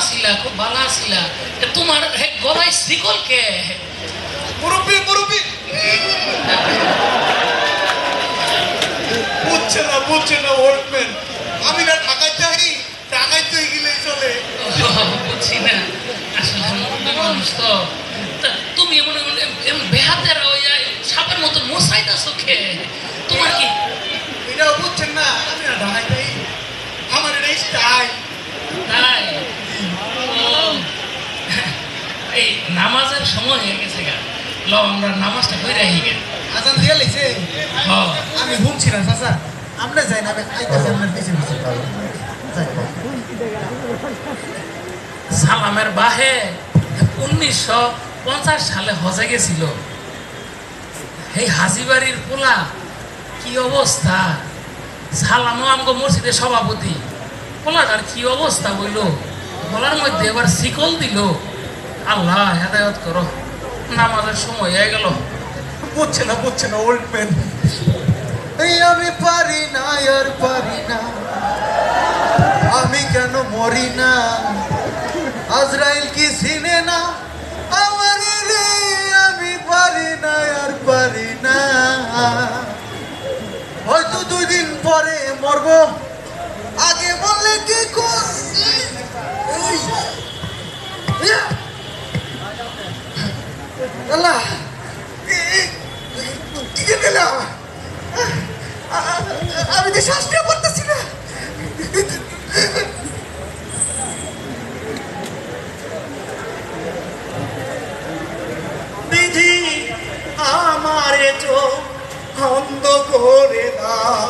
ছিলা, খুব ভালো ছিলা। তোমার গলায় শিকল কে? মুরব্বী মুরব্বী বুঝছে না ওল্ডম্যান, আমি না ঢাকায় যাই, ঢাকায় তো গেলেই চলে। বুঝছি না, আসলে মুরব্বী মানুষ তো। তুমি এমন এমন বেহাতের সাপের মতো মশাইতেছ কে? তোমার কি এটাও বুঝছেন না, আমি না ঢাকায় যাই, আমার এটা স্টাইল। তাই? ও, এই নামাজের সময় হয়ে গেছে গা, ল আমরা নামাজটা করে রাখি গে। আজান দিয়ে লেছে, হ্যাঁ আমি ঘুমছি না চাচা, আমরা যাই না, আমি আইতাছি আপনার পিছে পিছে। সালামের বাহে 1950 সালে হজে গেছিল। এই হাজিবাড়ির পোলা কি অবস্থা! সালামও আমগো মসজিদের সভাপতি, পোলাটার কি অবস্থা বইল, গলার মধ্যে এবার শিকল দিল। আল্লাহ হেদায়ত করো, নামাজের সময় হয়ে গেল। বুঝছে না ওল্ড ম্যান, এই আমি পারি না আর পারি না, আমি কেন মরি না, আজরাইল কি চিনে না আমার রে, আমি পারি না আর পারি না, হয়তো 2 দিন পরে মরব, আগে বললে কি আল্লাহ কি গেলাম, আমি তো শ্বাস নিয়ে পড়তেছি না। বিধি আমারে চোখ অন্ধ করে দাও।